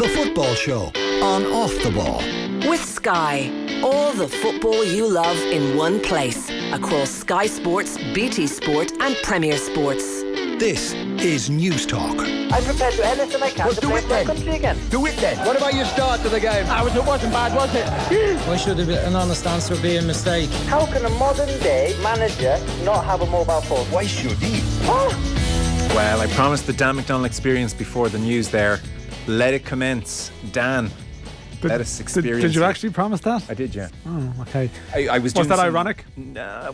The Football Show on Off the Ball. With Sky. All the football you love in one place. Across Sky Sports, BT Sport and Premier Sports. This is News Talk. I'm prepared to do anything I can to play for my country again. Do it then. What about your start to the game? It wasn't bad, was it? Why should an honest answer be a mistake? How can a modern day manager not have a mobile phone? Why should he? Well, I promised the Dan McDonnell experience before the news there. Let it commence. Dan, let us experience Did you it. actually promise that? I did, yeah. Oh, okay. I was Was doing that ironic?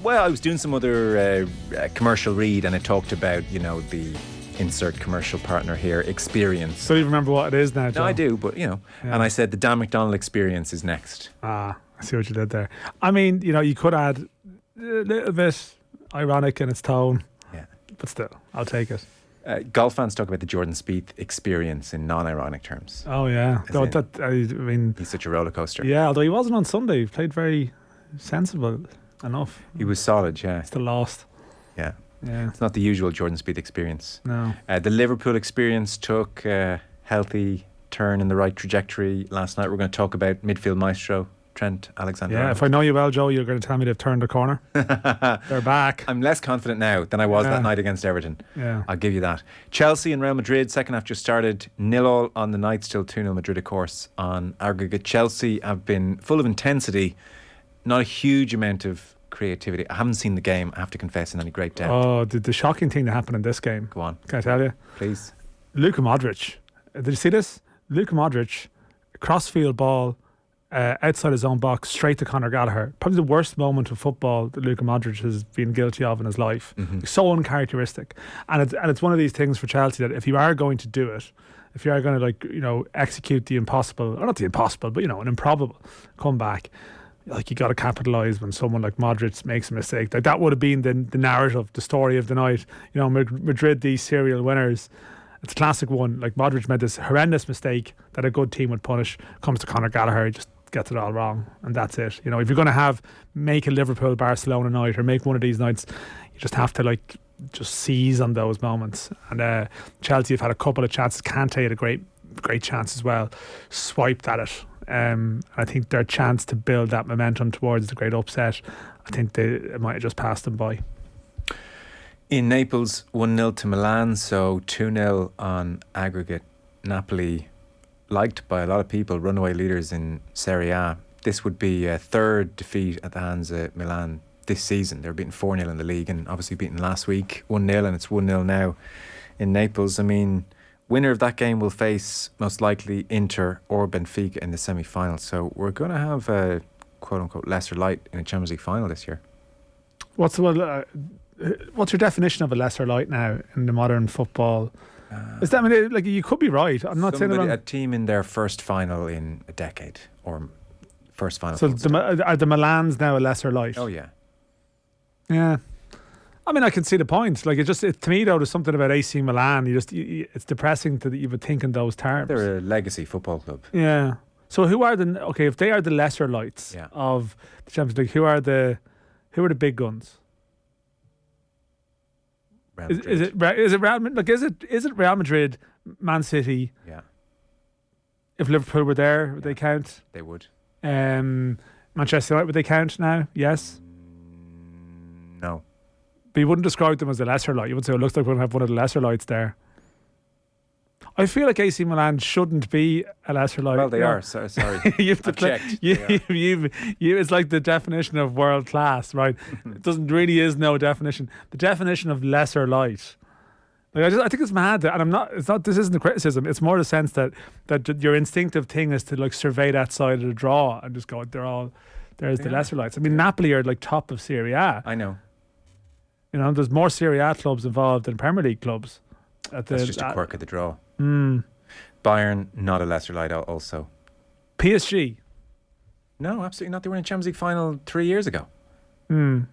Well, I was doing some other commercial read and it talked about, the insert commercial partner here, experience. So you remember what it is now, Joe? No, I do, but, And I said the Dan McDonnell experience is next. I see what you did there. I mean, you could add a little bit ironic in its tone. Yeah. But still, I'll take it. Golf fans talk about the Jordan Spieth experience in non-ironic terms. Oh, yeah. As No, in, he's such a roller coaster. Yeah, although he wasn't on Sunday. He played very sensible enough. He was solid, yeah. Still lost. Yeah. Yeah. It's not the usual Jordan Spieth experience. No. The Liverpool experience took a healthy turn in the right trajectory last night. We're going to talk about midfield maestro Trent Alexander Yeah, Arnold. if I know you well, Joe, you're going to tell me they've turned the corner. They're back. I'm less confident now than I was that night against Everton. Yeah. I'll give you that. Chelsea and Real Madrid, second half just started. 0-0 on the night, still 2-0 Madrid, of course, on aggregate. Chelsea have been full of intensity, not a huge amount of creativity. I haven't seen the game, I have to confess, in any great depth. Oh, the shocking thing that happened in this game. Go on. Can I tell you? Please. Luka Modric. Did you see this? Luka Modric, crossfield ball, outside his own box, straight to Conor Gallagher. Probably the worst moment of football that Luka Modric has been guilty of in his life. Mm-hmm. So uncharacteristic. And it's one of these things for Chelsea that if you are going to do it, if you are going to execute the impossible, or not the impossible, but an improbable comeback, you got to capitalise when someone like Modric makes a mistake. Like that would have been the narrative, the story of the night. Madrid, these serial winners. It's a classic one. Like Modric made this horrendous mistake that a good team would punish. Comes to Conor Gallagher, he just gets it all wrong, and that's it. If you're going to make a Liverpool Barcelona night or make one of these nights, you just have to just seize on those moments. And Chelsea have had a couple of chances. Kante had a great chance as well. Swiped at it. I think their chance to build that momentum towards the great upset, I think it might have just passed them by. In Naples, 1-0 to Milan, so 2-0 on aggregate. Napoli, liked by a lot of people, runaway leaders in Serie A. This would be a third defeat at the hands of Milan this season. They were beaten 4-0 in the league and obviously beaten last week 1-0, and it's 1-0 now in Naples. I mean, winner of that game will face most likely Inter or Benfica in the semi-final. So we're going to have a quote-unquote lesser light in a Champions League final this year. What's your definition of a lesser light now in the modern football? Is that, you could be right. I'm not saying a team in their first final in a decade, or first final. So are the Milans now a lesser light? Oh yeah. Yeah. I can see the point. To me though, there's something about AC Milan. It's depressing that you would think in those terms. They're a legacy football club. Yeah. So if they are the lesser lights of the Champions League, who are the big guns? Is it Real Madrid? Is it Real Madrid, Man City? Yeah. If Liverpool were there, would they count? They would. Manchester United, would they count now? Yes. No. But you wouldn't describe them as a lesser light. You would say it looks like we're going to have one of the lesser lights there. I feel like AC Milan shouldn't be a lesser light. Well, they are. Sorry. I've checked. It's like the definition of world class, right? It really is no definition. The definition of lesser light. I think it's mad, and this isn't a criticism. It's more the sense that your instinctive thing is to survey that side of the draw and just go, there's the lesser lights. Napoli are top of Serie A. I know. There's more Serie A clubs involved than Premier League clubs. That's just a quirk of the draw. Bayern, not a lesser light also. PSG? No, absolutely not. They were in a Champions League final 3 years ago. They've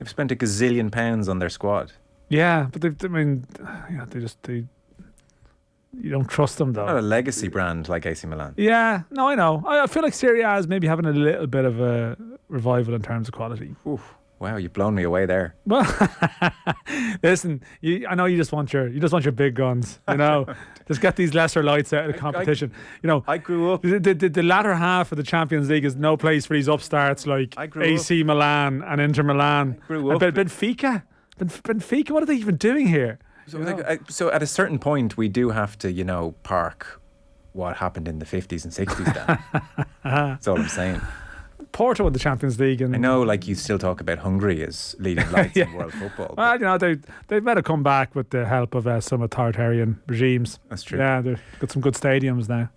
spent £1 gazillion on their squad. Yeah, but you don't trust them though. Not a legacy brand like AC Milan. Yeah, no, I know. I feel like Serie A is maybe having a little bit of a revival in terms of quality. Oof. Wow, you've blown me away there. Well, listen, I know you just want your big guns, you know. Just get these lesser lights out of the competition. You know, I grew up. The latter half of the Champions League is no place for these upstarts like AC Milan and Inter Milan. I grew up. And Benfica. Benfica, what are they even doing here? So at a certain point, we do have to, you know, park what happened in the 50s and 60s down. That's all I'm saying. Porto won the Champions League, and I know, like, you still talk about Hungary as leading lights in world football. Well, you know, they better come back with the help of some authoritarian regimes. That's true. Yeah, they've got some good stadiums now.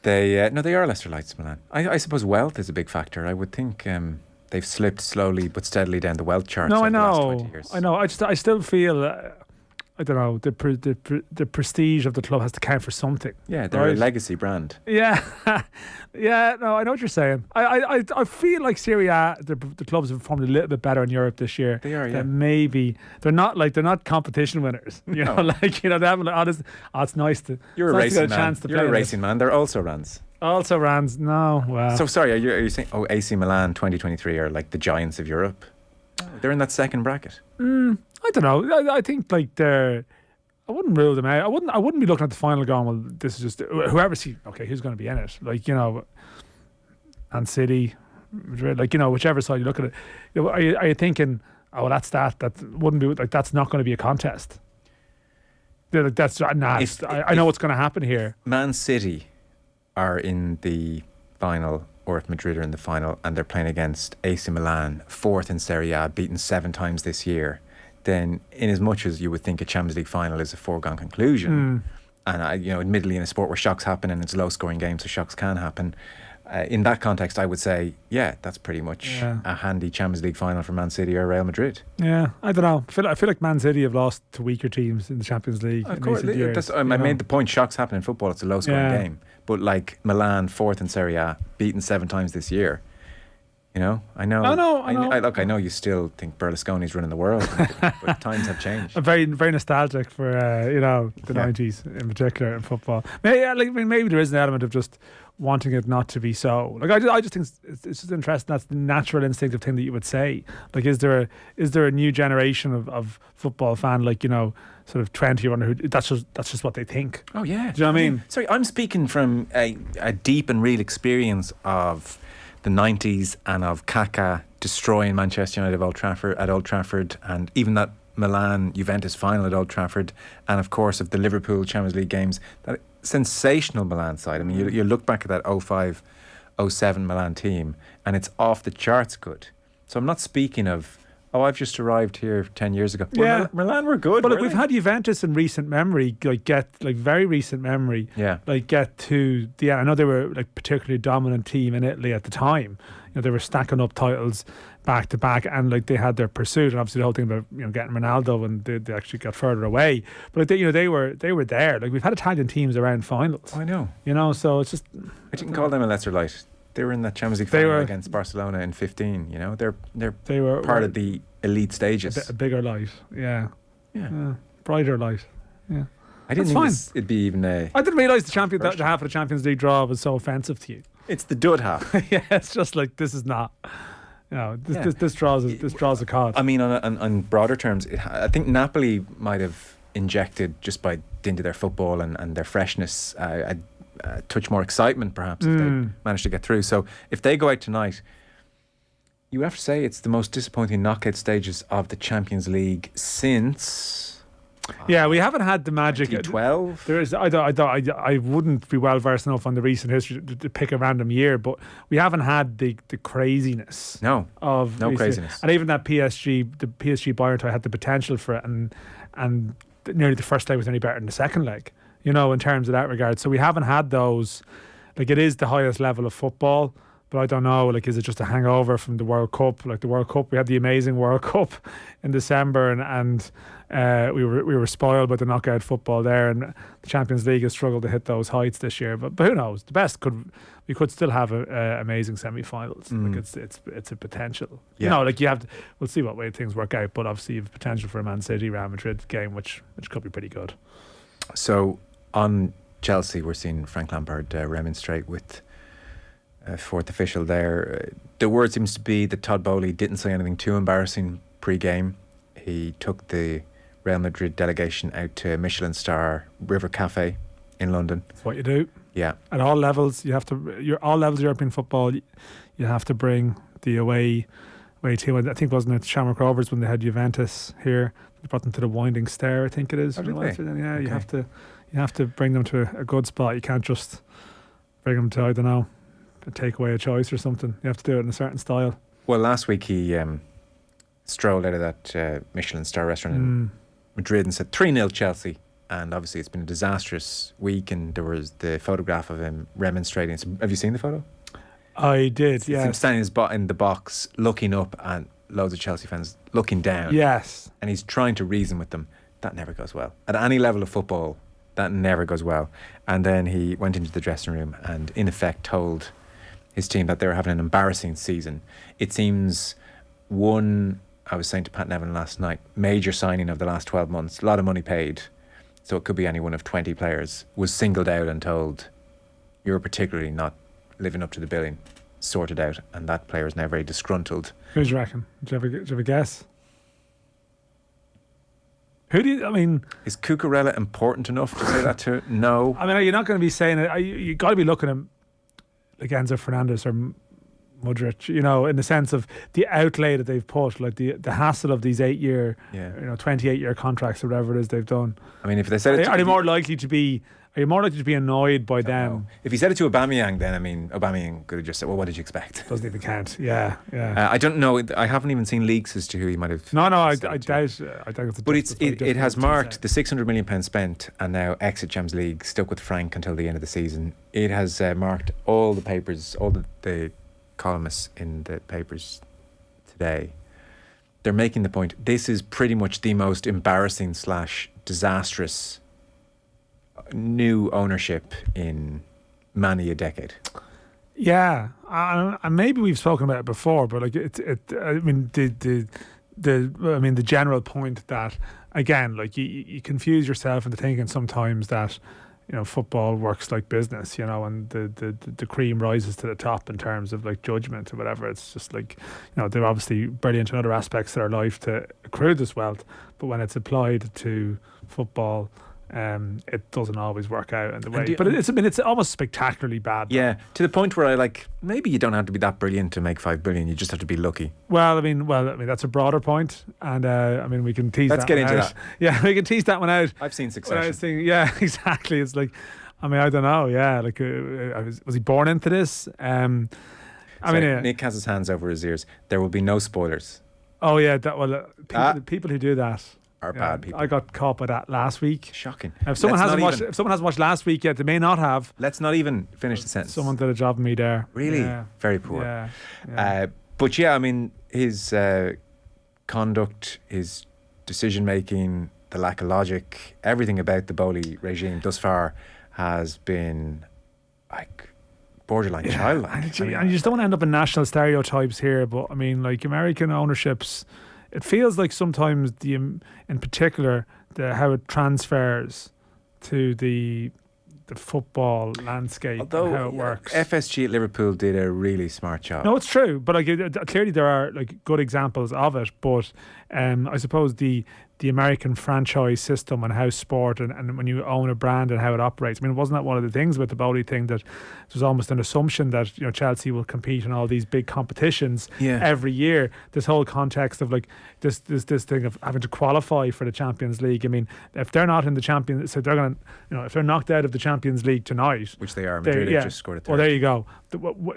They are lesser lights, Milan. I suppose wealth is a big factor. I would think they've slipped slowly but steadily down the wealth charts. No, over I the last know. 20 years. I know. I still feel. I don't know, the prestige of the club has to count for something. Yeah, they're a legacy brand. Yeah. Yeah, no, I know what you're saying. I feel like Serie A, the clubs have performed a little bit better in Europe this year. They are, yeah. Maybe they're not competition winners. You know, like, you know, they haven't. It's nice to. You're a racing man. Chance to You're play a racing man. They're also Rans. Also Rans. No, well. So sorry, are you saying AC Milan 2023 are like the giants of Europe? They're in that second bracket. I don't know. I think like they're. I wouldn't rule them out. I wouldn't be looking at the final going, well, this is just whoever who's going to be in it. Like, you know, Man City, Madrid, like, you know, whichever side you look at it. You know, are you thinking, oh, well, that's that wouldn't be like, that's not going to be a contest. They're like, that's not. I know what's going to happen here. Man City are in the final, or if Madrid are in the final, and they're playing against AC Milan, fourth in Serie A, beaten 7 times this year. Then, in as much as you would think a Champions League final is a foregone conclusion, and you know, admittedly in a sport where shocks happen and it's a low-scoring game, so shocks can happen. In that context, I would say, yeah, that's pretty much a handy Champions League final for Man City or Real Madrid. Yeah, I don't know. I feel like Man City have lost to weaker teams in the Champions League. Of course, I made the point. Shocks happen in football. It's a low-scoring game, but like Milan, fourth in Serie A, beaten 7 times this year. You know, I know. I know you still think Berlusconi's running the world, but times have changed. I'm very, very nostalgic for you know, the 90s in particular in football. Maybe there is an element of just wanting it not to be so. Like I just think it's just interesting. That's the natural instinctive thing that you would say. Like, is there a new generation of football fan, like, you know, sort of 20 or who that's just what they think. Oh yeah, do you know what I mean? Sorry, I'm speaking from a deep and real experience of the 90s and of Kaká destroying Manchester United at Old Trafford, and even that Milan Juventus final at Old Trafford, and of course of the Liverpool Champions League games. That sensational Milan side. I mean, you look back at that 05-07 Milan team, and it's off the charts good. So I'm not speaking of, I've just arrived here 10 years ago. Well, Milan were good. But we've had Juventus in recent memory, very recent memory. Yeah. Like, get to the end. I know they were like particularly dominant team in Italy at the time. You know, they were stacking up titles back to back, and like they had their pursuit, and obviously the whole thing about, you know, getting Ronaldo, and they actually got further away. But like they were there. Like, we've had Italian teams around finals. I know. You know, so it's just, I didn't call them a lesser light. They were in that Champions League final against Barcelona in 15. You know, they were part of the elite stages. A bigger light, brighter light. Yeah, I didn't think it'd be even a. I didn't realise the half of the Champions League draw was so offensive to you. It's the dud half. Yeah, it's just like, this is not. You know, this draws a card. I mean, on broader terms, I think Napoli might have injected, just by dint of their football and their freshness, a touch more excitement perhaps if they managed to get through. So if they go out tonight, you have to say it's the most disappointing knockout stages of the Champions League since. Yeah, we haven't had the magic. 2012. There is. I wouldn't be well versed enough on the recent history to pick a random year, but we haven't had the craziness. No craziness. And even that the PSG Bayern tie had the potential for it, and nearly the first leg was only better than the second leg. You know, in terms of that regard. So we haven't had those. Like, it is the highest level of football, but I don't know, like, is it just a hangover from the World Cup? Like, the World Cup, we had the amazing World Cup in December, and we were spoiled by the knockout football there, and the Champions League has struggled to hit those heights this year. But who knows? We could still have amazing semi-finals. Like, it's a potential. Yeah. You know, like, we'll see what way things work out, but obviously you have potential for a Man City Real Madrid game, which could be pretty good. So on Chelsea, we're seeing Frank Lampard remonstrate with fourth official there. The word seems to be that Todd Boehly didn't say anything too embarrassing pre-game. He took the Real Madrid delegation out to Michelin star River Cafe in London. That's what you do. Yeah. At all levels, you have to. All levels of European football, you have to bring the away team. I think wasn't it Shamrock Rovers when they had Juventus here? They brought them to the Winding Stair, I think it is. Oh, did they? Yeah, Okay. you have to bring them to a good spot. You can't just bring them to, I don't know, take away a choice or something. You have to do it in a certain style. Well, last week he strolled out of that Michelin star restaurant in Madrid and said 3-0 Chelsea. And obviously it's been a disastrous week, and there was the photograph of him remonstrating. So, have you seen the photo? I did, It's him standing in the box, looking up, and loads of Chelsea fans looking down. Yes. And he's trying to reason with them. That never goes well. At any level of football, that never goes well. And then he went into the dressing room and, in effect, told his team that they were having an embarrassing season. It seems I was saying to Pat Nevin last night, major signing of the last 12 months, a lot of money paid, so it could be any one of 20 players, was singled out and told, you're particularly not living up to the billing, sorted out. And that player is now very disgruntled. Who do you reckon? Do you have a guess? Who do you, I mean... Is Cucurella important enough to say that to? No. I mean, you're not going to be saying it. You got to be looking at like Enzo Fernandez or Modric, in the sense of the outlay that they've put, like the hassle of these 8-year, 28-year contracts or whatever it is they've done. I mean, if they said it, are you more likely to be annoyed by them? know. If he said it to Aubameyang, then Aubameyang could have just said, "Well, what did you expect?" Doesn't even count. Yeah. I don't know. I haven't even seen leaks as to who he might have. No, I said it doubt. to. I doubt. But it has marked the £600 million spent and now exit Champions League, stuck with Frank until the end of the season. It has marked all the papers, all the columnists in the papers today. They're making the point. This is pretty much the most embarrassing / disastrous new ownership in many a decade. Yeah, and maybe we've spoken about it before, but like I mean the general point that, again, like you confuse yourself into thinking sometimes that football works like business, and the cream rises to the top in terms of like judgment or whatever. It's just like, they're obviously brilliant in other aspects of their life to accrue this wealth, but when it's applied to football, it doesn't always work out in the way. But it's almost spectacularly bad. Yeah, to the point where maybe you don't have to be that brilliant to make $5 billion. You just have to be lucky. Well, I mean that's a broader point, and we can tease. Let's that get one into out. that. Yeah, we can tease that one out. I've seen Succession. Yeah, exactly. It's like, I don't know. Yeah, like was he born into this? Nick has his hands over his ears. There will be no spoilers. Oh yeah, people who do that are bad people. I got caught by that last week. Shocking. If someone hasn't watched last week yet, they may not have. Let's not even finish the sentence. Someone did a job on me there. Really? Yeah. Very poor. Yeah. But his conduct, his decision making, the lack of logic, everything about the Boehly regime thus far has been like borderline childlike. And you just don't want to end up in national stereotypes here, but American ownerships, it feels like sometimes in particular how it transfers to the football landscape, although and how it works. FSG at Liverpool did a really smart job. No, it's true, but clearly there are good examples of it. But I suppose the American franchise system and how sport and when you own a brand and how it operates. Wasn't that one of the things with the Boehly thing, that there's almost an assumption that Chelsea will compete in all these big competitions every year? This whole context of this thing of having to qualify for the Champions League. If they're not in the Champions, so they're going to, if they're knocked out of the Champions League tonight, which they are, Madrid have just scored a third. Well, there you go.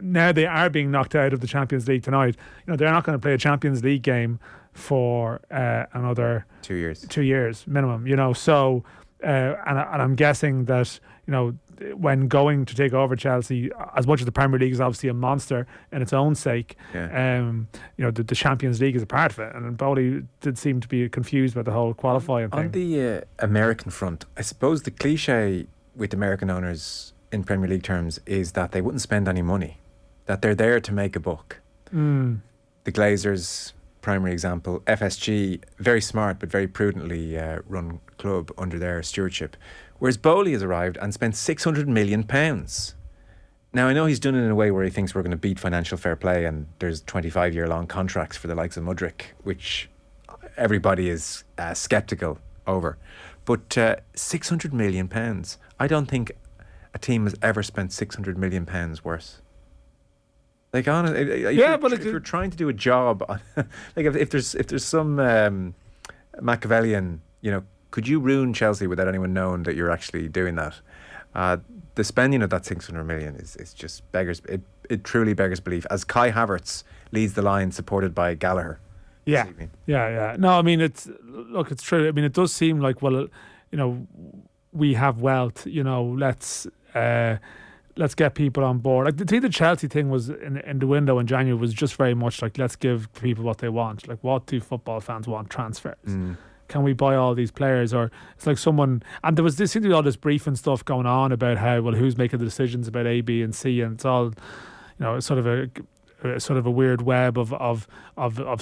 Now they are being knocked out of the Champions League tonight. They're not going to play a Champions League game for another 2 years. 2 years minimum. So and I'm guessing that when going to take over Chelsea, as much as the Premier League is obviously a monster in its own sake, the Champions League is a part of it, and Boehly did seem to be confused about the whole qualifying thing. On the American front, I suppose the cliche with American owners in Premier League terms is that they wouldn't spend any money, that they're there to make a buck. The Glazers, primary example. FSG, very smart but very prudently run club under their stewardship. Whereas Boehly has arrived and spent £600 million. Now, I know he's done it in a way where he thinks we're going to beat financial fair play, and there's 25-year-long contracts for the likes of Mudryk, which everybody is sceptical over. But £600 million, I don't think a team has ever spent £600 million worse. Like, if you're trying to do a job, like if there's some Machiavellian, could you ruin Chelsea without anyone knowing that you're actually doing that? The spending of that 600 million is just beggars. It truly beggars belief. As Kai Havertz leads the line, supported by Gallagher. Yeah. No, I mean it's true. I mean, it does seem like, well, we have wealth. Let's get people on board. Like the Chelsea thing was in the window in January was just very much like, let's give people what they want. Like, what do football fans want? Transfers. Can we buy all these players? Or it's like someone, and there seemed to be all this briefing stuff going on about how, well, who's making the decisions about A, B, and C, and it's all, it's sort of a weird web of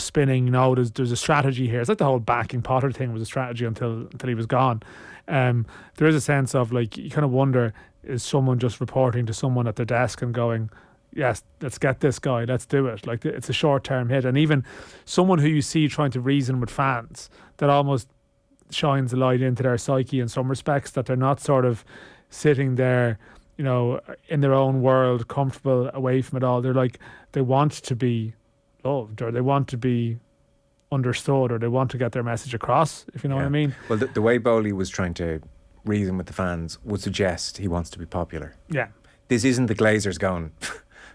spinning. There's a strategy here. It's like the whole backing Potter thing was a strategy until he was gone. There is a sense of, like, you kind of wonder, is someone just reporting to someone at their desk and going, yes, let's get this guy, let's do it. Like, it's a short-term hit. And even someone who you see trying to reason with fans, that almost shines a light into their psyche in some respects, that they're not sort of sitting there, in their own world, comfortable away from it all. They're like, they want to be loved, or they want to be understood, or they want to get their message across, if you know what I mean. Well, the way Boehly was trying to reason with the fans would suggest he wants to be popular. Yeah. This isn't the Glazers going,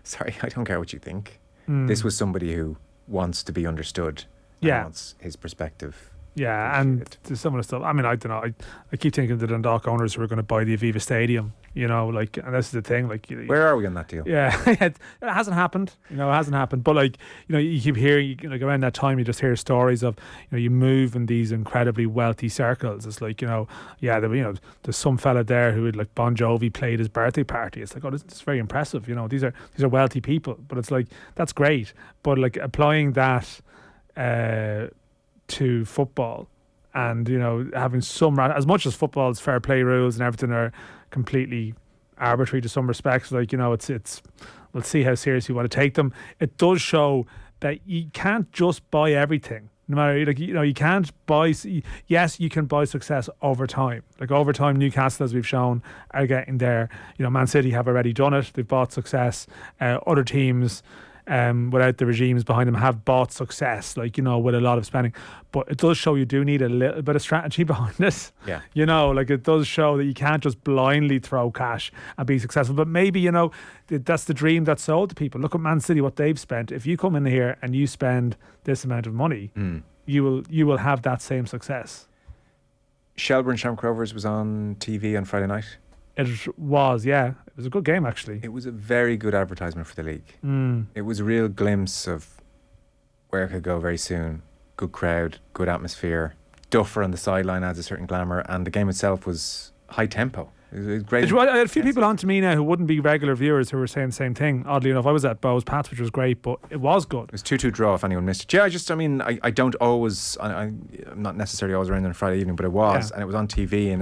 sorry, I don't care what you think. This was somebody who wants to be understood and wants his perspective. Yeah, and some of the stuff, I mean, I don't know, I keep thinking of the Dundalk owners who are going to buy the Aviva Stadium, and this is the thing, like, where are we on that deal? Yeah, it hasn't happened, but like, you keep hearing, like, around that time you just hear stories of, you move in these incredibly wealthy circles. It's like, there's some fella there who would, like, Bon Jovi played his birthday party. It's like, oh, this is very impressive, these are wealthy people, but it's like, that's great, but like applying that to football, and having some, as much as football's fair play rules and everything are completely arbitrary to some respects, like, it's we'll see how serious you want to take them. It does show that you can't just buy everything, no matter, like, you can't buy, yes, you can buy success over time. Like, over time, Newcastle, as we've shown, are getting there. Man City have already done it. They've bought success. Other teams, without the regimes behind them, have bought success, like, with a lot of spending. But it does show you do need a little bit of strategy behind this. Yeah. Like, it does show that you can't just blindly throw cash and be successful. But maybe, that's the dream that's sold to people. Look at Man City, what they've spent. If you come in here and you spend this amount of money, you will have that same success. Shelbourne Shamrock Rovers was on TV on Friday night. It was, yeah. It was a good game, actually. It was a very good advertisement for the league. It was a real glimpse of where it could go very soon. Good crowd, good atmosphere. Duffer on the sideline adds a certain glamour, and the game itself was high tempo. It was great. I had a few people on to me now who wouldn't be regular viewers who were saying the same thing. Oddly enough, I was at Bo's Pats, which was great, but it was good. It was 2-2 draw if anyone missed it. Yeah, I don't always, I'm not necessarily always around on Friday evening, but it was, and it was on TV, and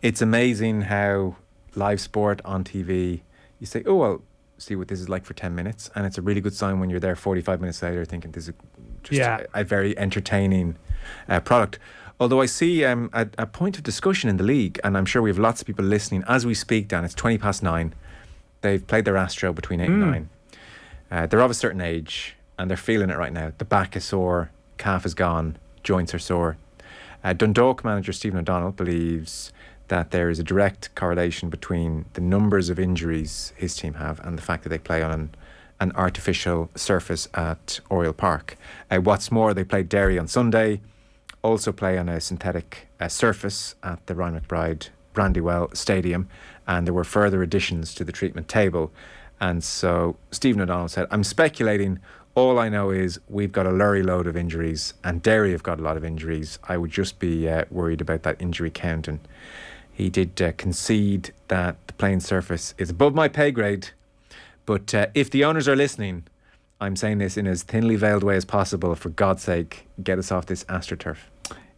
it's amazing how live sport on TV, you say, oh, well, see what this is like for 10 minutes, and it's a really good sign when you're there 45 minutes later thinking this is just a very entertaining product. Although I see a point of discussion in the league, and I'm sure we have lots of people listening as we speak, Dan. It's 9:20. They've played their astro between 8 and 9. They're of a certain age and they're feeling it right now. The back is sore, calf is gone, joints are sore. Dundalk manager Stephen O'Donnell believes that there is a direct correlation between the numbers of injuries his team have and the fact that they play on an artificial surface at Oriel Park. What's more, they played Derry on Sunday, also play on a synthetic surface at the Ryan McBride Brandywell Stadium, and there were further additions to the treatment table. And so Stephen O'Donnell said, I'm speculating. All I know is we've got a lurry load of injuries and Derry have got a lot of injuries. I would just be worried about that injury count. And he did concede that the playing surface is above my pay grade. But if the owners are listening, I'm saying this in as thinly veiled way as possible. For God's sake, get us off this AstroTurf.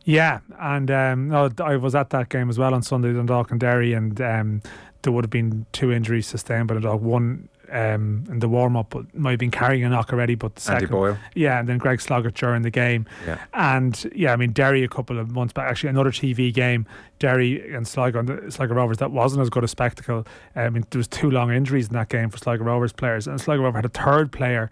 Yeah, and no, I was at that game as well on Sunday, Dundalk and Derry, and there would have been 2 injuries sustained by Dundalk. One in the warm-up might have been carrying a knock already, but the second, Boyle. yeah, and then Greg Sloggett during the game. Yeah. And yeah, I mean, Derry a couple of months back, actually another TV game, Derry and Sligo Rovers, that wasn't as good a spectacle. I mean, there was 2 long injuries in that game for Sligo Rovers players, and Sligo Rovers had a third player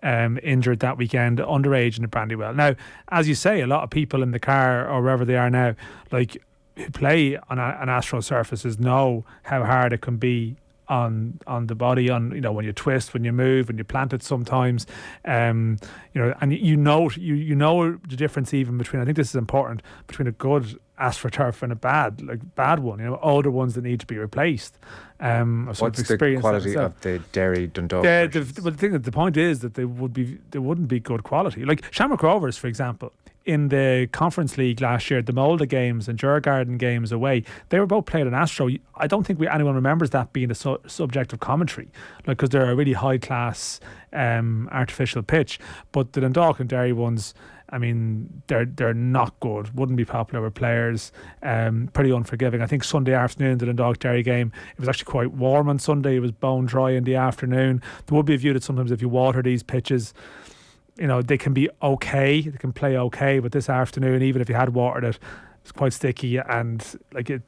injured that weekend, underage in the Brandywell. Now, as you say, a lot of people in the car or wherever they are now, like, who play on an Astro surfaces, know how hard it can be on the body, on, you know, when you twist, when you move, when you plant it sometimes, you know, and you know the difference even between, I think this is important, between a good AstroTurf and a bad one, you know, older ones that need to be replaced. What's the quality of the Derry Dundalk? The point is that they wouldn't be good quality. Like Shamrock Rovers, for example, in the Conference League last year, the Molde games and Djurgården games away, they were both played on Astro. I don't think anyone remembers that being a subject of commentary, like, because they're a really high class artificial pitch. But the Dundalk and Derry ones, I mean, they're not good. Wouldn't be popular with players. Pretty unforgiving. I think Sunday afternoon, the Dundalk Derry game, it was actually quite warm on Sunday. It was bone dry in the afternoon. There would be a view that sometimes if you water these pitches, you know, they can be okay. They can play okay. But this afternoon, even if you had watered it, it's quite sticky and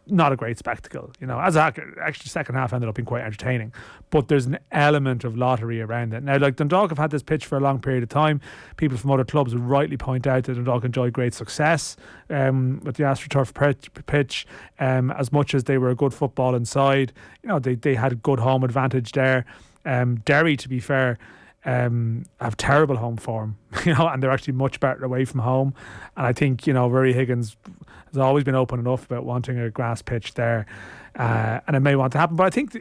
not a great spectacle. You know, actually second half ended up being quite entertaining. But there's an element of lottery around it. Now, like, Dundalk have had this pitch for a long period of time. People from other clubs would rightly point out that Dundalk enjoyed great success with the AstroTurf pitch. As much as they were a good football inside, you know, they had good home advantage there. Derry, to be fair, have terrible home form, you know, and they're actually much better away from home. And I think, you know, Rory Higgins has always been open enough about wanting a grass pitch there, and it may want to happen. But I think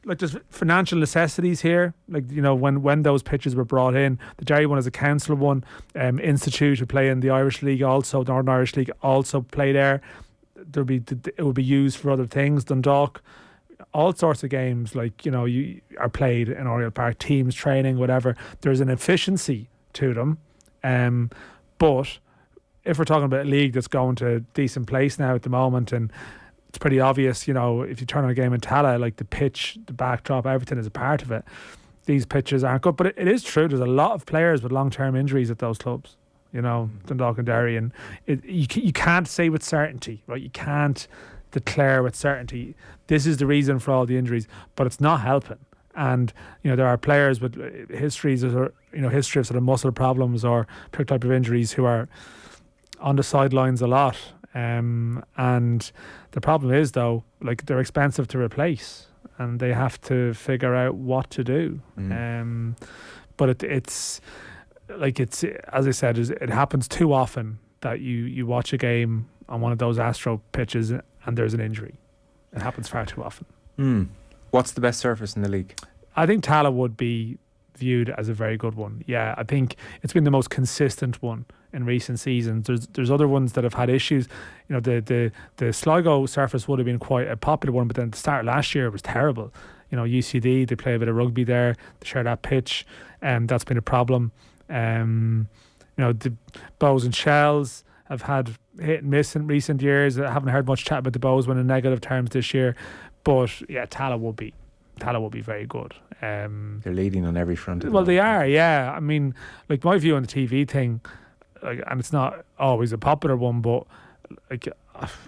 there's financial necessities here. Like, you know, when those pitches were brought in, the Derry one is a council one. Institute, who play in the Irish League, also Northern Irish League, also play there. It would be used for other things. Dundalk, all sorts of games, like, you know, you are played in Oriel Park, teams training, whatever. There's an efficiency to them, but if we're talking about a league that's going to a decent place now at the moment, and it's pretty obvious, you know, if you turn on a game in Tala, like the pitch, the backdrop, everything is a part of it. These pitches aren't good, but it is true. There's a lot of players with long-term injuries at those clubs, you know, Dundalk and Derry, and you can't say with certainty, right? You can't declare with certainty this is the reason for all the injuries, but it's not helping. And, you know, there are players with histories or, you know, history of sort of muscle problems or particular type of injuries who are on the sidelines a lot. And the problem is, though, like, they're expensive to replace and they have to figure out what to do. But it's as I said, it happens too often that you watch a game on one of those Astro pitches and there's an injury. It happens far too often. What's the best surface in the league? I think Tala would be viewed as a very good one. Yeah, I think it's been the most consistent one in recent seasons. There's other ones that have had issues. You know, the Sligo surface would have been quite a popular one, but then the start of last year was terrible. You know, UCD, they play a bit of rugby there, they share that pitch, and that's been a problem. You know, the Bows and Shells have had hit and miss in recent years. I haven't heard much chat about the Bows in negative terms this year, but yeah, Tala will be very good. They're leading on every front. Well, they are, yeah. I mean, like, my view on the TV thing, like, and it's not always a popular one, but like,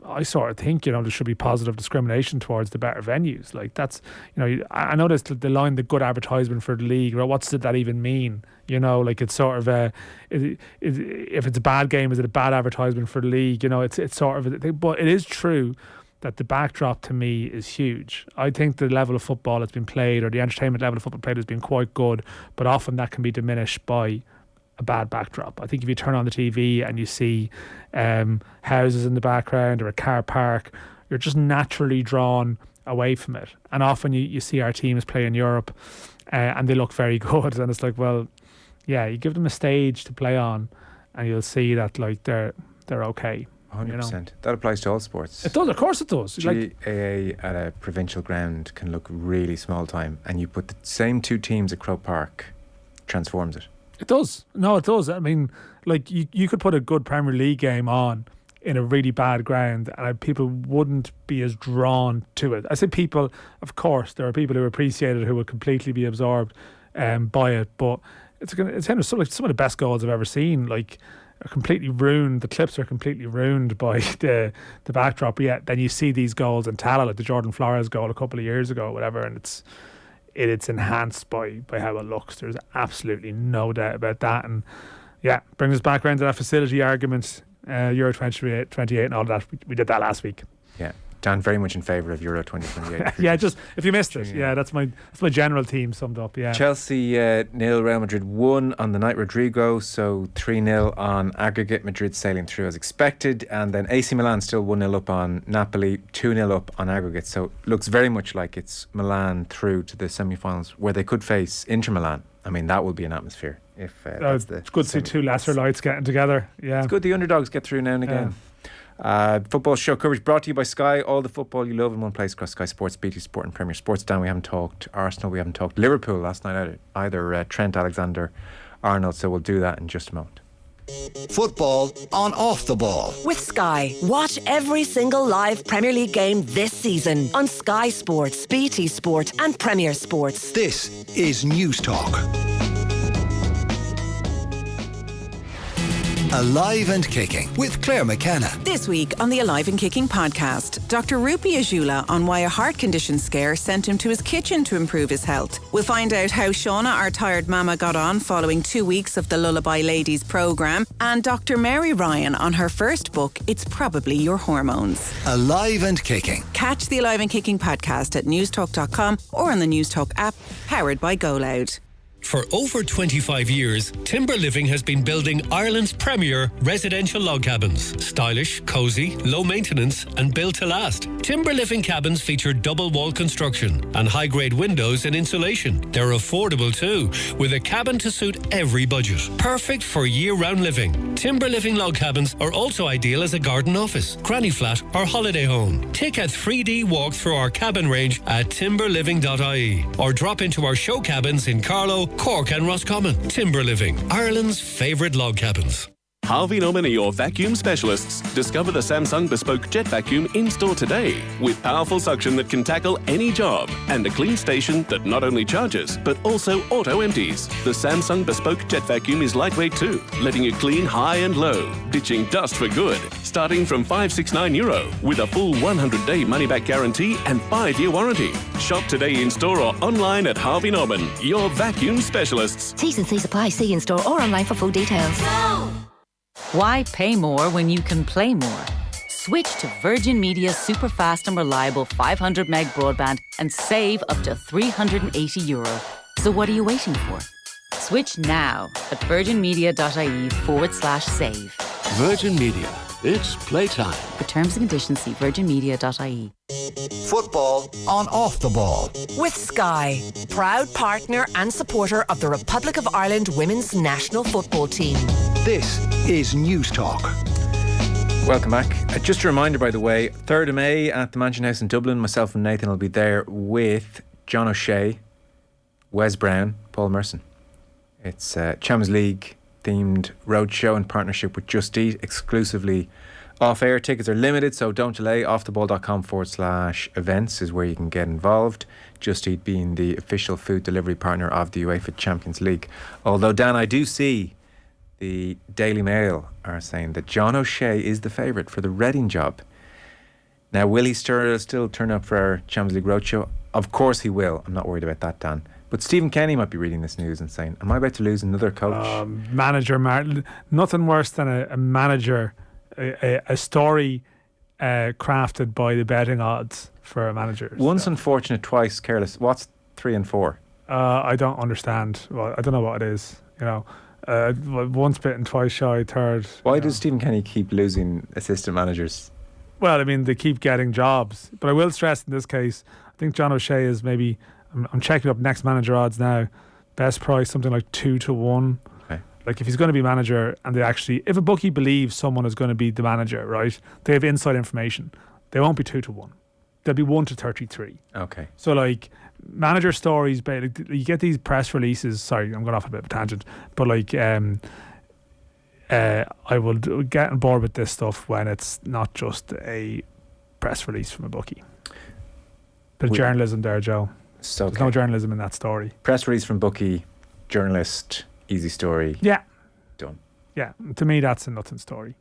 I sort of think, you know, there should be positive discrimination towards the better venues. Like, that's, you know, I know there's the line, the good advertisement for the league. Well, what's that even mean? You know, like, it's sort of if it's a bad game, is it a bad advertisement for the league? You know, it's sort of a thing. But it is true that the backdrop to me is huge. I think the level of football that's been played, or the entertainment level of football played, has been quite good, but often that can be diminished by a bad backdrop. I think if you turn on the TV and you see houses in the background or a car park, you're just naturally drawn away from it. And often you see our teams play in Europe and they look very good, and it's like, well, yeah, you give them a stage to play on and you'll see that, like, they're okay. 100%. You know? That applies to all sports. It does, of course it does. GAA at a provincial ground can look really small time, and you put the same two teams at Croke Park, transforms it. It does. No, it does. I mean, like, you could put a good Premier League game on in a really bad ground, and people wouldn't be as drawn to it. I say people, of course, there are people who appreciate it who will completely be absorbed by it, but it's kind of some of the best goals I've ever seen. Like, are completely ruined. The clips are completely ruined by the backdrop. But yeah, then you see these goals in Tala, like the Jordan Flores goal a couple of years ago, or whatever, and it's enhanced by how it looks. There's absolutely no doubt about that. And yeah, brings us back around to that facility argument, Euro 2028 and all that. We did that last week. Yeah. Dan, very much in favour of Euro 2028. Yeah, just if you missed it, that's my general team summed up. Yeah, Chelsea 0, Real Madrid 1 on the night Rodrigo, so 3-0 on aggregate. Madrid sailing through as expected, and then AC Milan still 1-0 up on Napoli, 2-0 up on aggregate. So looks very much like it's Milan through to the semi-finals, where they could face Inter Milan. I mean, that will be an atmosphere. If that's it's good to see two lesser lights getting together. Yeah, it's good the underdogs get through now and again. Football show coverage brought to you by Sky. All the football you love in one place across Sky Sports, BT Sport and Premier Sports. Dan, we haven't talked Arsenal, we haven't talked Liverpool last night either Trent Alexander Arnold, so we'll do that in just a moment. Football on Off the Ball. With Sky. Watch every single live Premier League game this season on Sky Sports, BT Sport and Premier Sports. This is News Talk. Alive and Kicking with Claire McKenna. This week on the Alive and Kicking podcast, Dr. Rupi Ajula on why a heart condition scare sent him to his kitchen to improve his health. We'll find out how Shauna, our tired mama, got on following 2 weeks of the Lullaby Ladies programme, and Dr. Mary Ryan on her first book, It's Probably Your Hormones. Alive and Kicking. Catch the Alive and Kicking podcast at newstalk.com or on the Newstalk app, powered by GoLoud. For over 25 years, Timber Living has been building Ireland's premier residential log cabins. Stylish, cosy, low maintenance and built to last. Timber Living cabins feature double wall construction and high-grade windows and insulation. They're affordable too, with a cabin to suit every budget. Perfect for year-round living. Timber Living log cabins are also ideal as a garden office, granny flat or holiday home. Take a 3D walk through our cabin range at timberliving.ie or drop into our show cabins in Carlow, Cork and Roscommon. Timber Living, Ireland's favourite log cabins. Harvey Norman are your vacuum specialists. Discover the Samsung Bespoke Jet Vacuum in-store today with powerful suction that can tackle any job and a clean station that not only charges but also auto-empties. The Samsung Bespoke Jet Vacuum is lightweight too, letting you clean high and low, ditching dust for good. Starting from €569 with a full 100-day money-back guarantee and 5-year warranty. Shop today in-store or online at Harvey Norman, your vacuum specialists. T's and C's apply. See in-store or online for full details. No! Why pay more when you can play more? Switch to Virgin Media's super fast and reliable 500 meg broadband and save up to €380. So what are you waiting for? Switch now at virginmedia.ie/save. Virgin Media. It's playtime. For terms and conditions, see virginmedia.ie. Football on Off the Ball. With Sky. Proud partner and supporter of the Republic of Ireland women's national football team. This is News Talk. Welcome back. Just a reminder, by the way, 3rd of May at the Mansion House in Dublin. Myself and Nathan will be there with John O'Shea, Wes Brown, Paul Merson. It's a Champions League themed roadshow in partnership with Just Eat, exclusively off-air. Tickets are limited, so don't delay. offtheball.com/events is where you can get involved. Just Eat being the official food delivery partner of the UEFA Champions League. Although, Dan, I do see the Daily Mail are saying that John O'Shea is the favourite for the Reading job. Now, will he still turn up for our Champions League roadshow? Of course he will. I'm not worried about that, Dan. But Stephen Kenny might be reading this news and saying, am I about to lose another coach? Nothing worse than a manager, a story crafted by the betting odds for a manager. Once unfortunate, twice careless. What's 3 and 4? I don't understand. Well, I don't know what it is. Once bitten, twice shy, third. Why does Stephen Kenny keep losing assistant managers? Well, I mean, they keep getting jobs. But I will stress in this case, I think John O'Shea is maybe, I'm checking up next manager odds now, best price, something like 2 to 1. Okay. Like if he's going to be manager and if a bookie believes someone is going to be the manager, right, they have inside information. They won't be 2 to 1. They'll be 1 to 33. Okay. So like manager stories, you get these press releases. Sorry, I'm going off a bit of a tangent, but like I will get on board with this stuff when it's not just a press release from a bookie. Bit of journalism there, Joe. So There's no journalism in that story. Press release from bookie, journalist, easy story. Yeah. Done. Yeah. To me, that's a nothing story.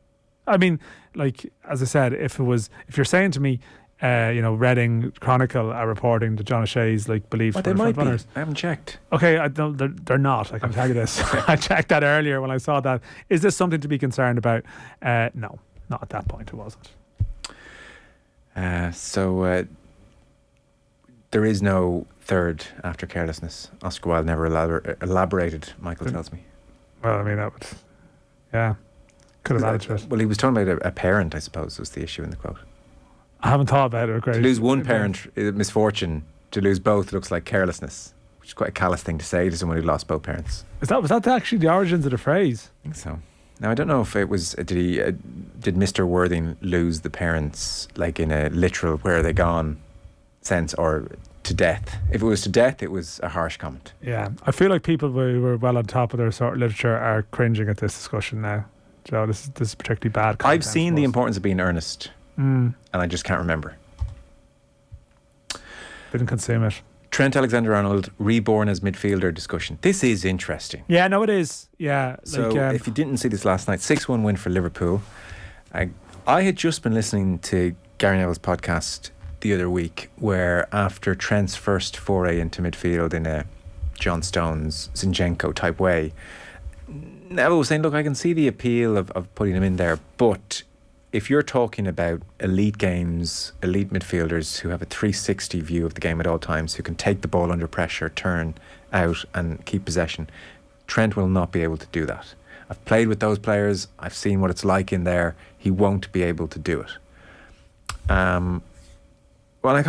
I mean, like, as I said, if you're saying to me, Reading Chronicle are reporting that John O'Shea's believed they might be. I haven't checked. Okay, they're not. I can tell you this. I checked that earlier when I saw that. Is this something to be concerned about? No, not at that point. It wasn't. So there is no third after carelessness. Oscar Wilde never elaborated. Michael tells me. Well, I mean that would, yeah, could have added to it. Well, he was talking about a parent, I suppose, was the issue in the quote. I haven't thought about it. To lose one parent is misfortune. To lose both looks like carelessness, which is quite a callous thing to say to someone who lost both parents. Was that actually the origins of the phrase? I think so. Now I don't know if it was. Did Mr. Worthing lose the parents in a literal "where are they gone" sense, or to death? If it was to death, it was a harsh comment. Yeah, I feel like people who were well on top of their sort of literature are cringing at this discussion now. So this is particularly bad. I've seen the importance of being earnest. And I just can't remember. Didn't consume it. Trent Alexander Arnold reborn as midfielder discussion. This is interesting. Yeah, no, it is. Yeah. So if you didn't see this last night, 6-1 win for Liverpool. I had just been listening to Gary Neville's podcast the other week, where after Trent's first foray into midfield in a John Stones, Zinchenko type way, Neville was saying, look, I can see the appeal of putting him in there, but if you're talking about elite games, elite midfielders who have a 360 view of the game at all times, who can take the ball under pressure, turn out and keep possession, Trent will not be able to do that. I've played with those players. I've seen what it's like in there. He won't be able to do it. Well, I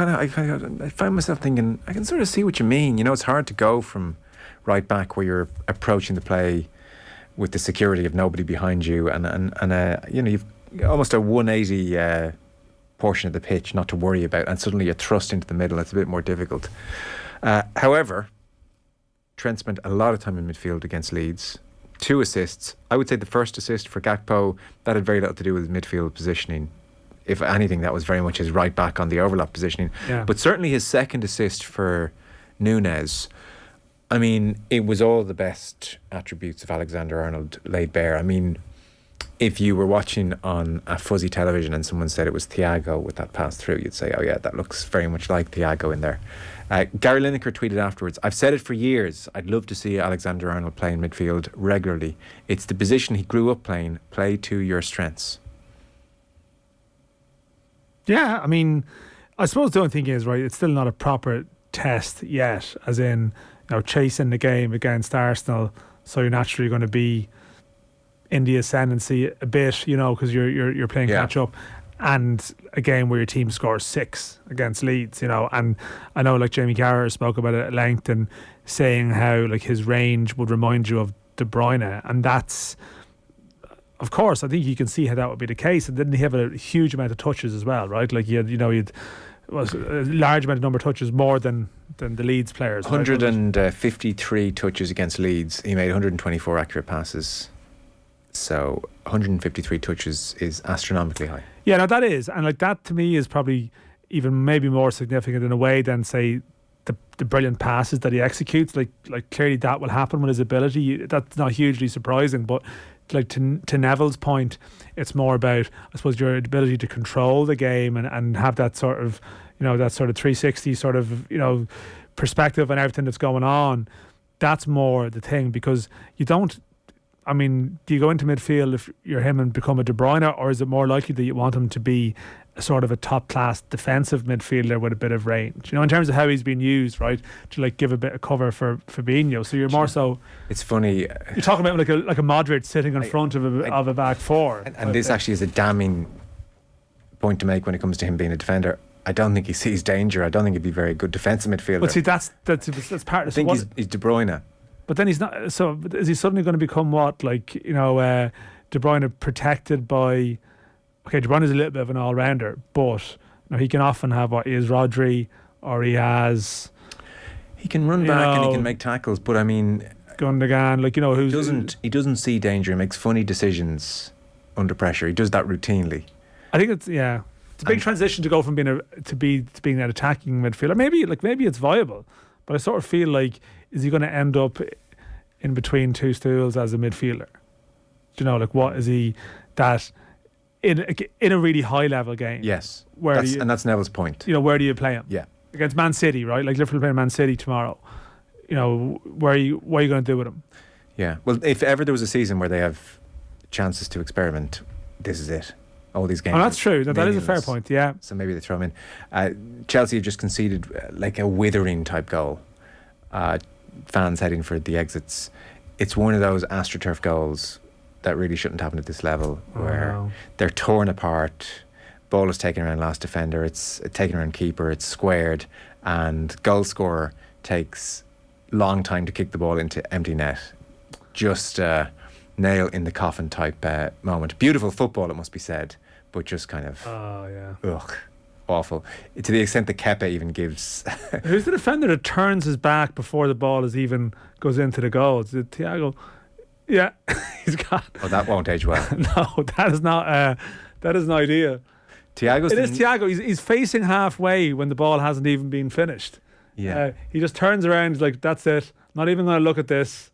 find myself thinking, I can sort of see what you mean. It's hard to go from right back where you're approaching the play with the security of nobody behind you and you've almost a 180 portion of the pitch not to worry about, and suddenly you're thrust into the middle. It's a bit more difficult. However, Trent spent a lot of time in midfield against Leeds. 2 assists. I would say the first assist for Gakpo, that had very little to do with his midfield positioning. If anything, that was very much his right back on the overlap positioning. Yeah. But certainly his second assist for Núñez, I mean, it was all the best attributes of Alexander Arnold laid bare. I mean, if you were watching on a fuzzy television and someone said it was Thiago with that pass through, you'd say, oh yeah, that looks very much like Thiago in there. Gary Lineker tweeted afterwards, I've said it for years, I'd love to see Alexander Arnold play in midfield regularly. It's the position he grew up playing. Play to your strengths. Yeah, I mean, I suppose the only thing is, right, it's still not a proper test yet, as in, chasing the game against Arsenal, so you're naturally going to be in the ascendancy a bit, because you're playing catch up, and a game where your team scores 6 against Leeds, and I know Jamie Carragher spoke about it at length and saying how his range would remind you of De Bruyne, and that's, of course, I think you can see how that would be the case. And didn't he have a huge amount of touches as well, right? He had, was a large amount of number of touches, more than the Leeds players. 153 touches against Leeds. He made 124 accurate passes. So 153 touches is astronomically high. Yeah, no, that is. And that to me is probably even maybe more significant in a way than, say, the brilliant passes that he executes. Clearly that will happen with his ability. That's not hugely surprising, but to Neville's point, it's more about, I suppose, your ability to control the game and have that sort of, that sort of 360 sort of, perspective on everything that's going on. That's more the thing, because you don't, I mean, do you go into midfield if you're him and become a De Bruyne, or is it more likely that you want him to be a sort of a top-class defensive midfielder with a bit of range? In terms of how he's been used, right, to give a bit of cover for Fabinho. So you're more so. It's funny. You're talking about like a Madrid sitting in front of a back four. And this actually is a damning point to make when it comes to him being a defender. I don't think he sees danger. I don't think he'd be a very good defensive midfielder. But see, that's part of it. I think he's De Bruyne. But then he's not. So is he suddenly going to become what? De Bruyne protected by. Okay, De Bruyne is a little bit of an all-rounder, but he can often have what is Rodri, or he has. He can run back and he can make tackles, but I mean, Gundogan, like, you know, he doesn't see danger. He makes funny decisions under pressure. He does that routinely. I think it's a big transition to go from being being an attacking midfielder. Maybe it's viable, but I sort of feel like, is he going to end up in between two stools as a midfielder? Do you know, like, what is he that in a really high level game? Yes, and that's Neville's point. You know, where do you play him? Yeah, against Man City, right? Like Liverpool playing Man City tomorrow. You know, what are you going to do with him? Yeah, well, if ever there was a season where they have chances to experiment, this is it. All these games. Oh, that's true. That is a fair point. Yeah. So maybe they throw him in. Chelsea have just conceded like a withering type goal. Fans heading for the exits. It's one of those AstroTurf goals that really shouldn't happen at this level, where they're torn apart. Ball is taken around last defender. It's taken around keeper. It's squared, and goal scorer takes long time to kick the ball into empty net. Just nail in the coffin type moment. Beautiful football, it must be said, but just kind of awful. To the extent that Kepa even gives. Who's the defender that turns his back before the ball even goes into the goal? Is it Thiago? Yeah, he's gone. Oh, that won't age well. No, that is not. That is an idea. It is Thiago. He's facing halfway when the ball hasn't even been finished. Yeah, he just turns around. He's like, "That's it. Not even going to look at this.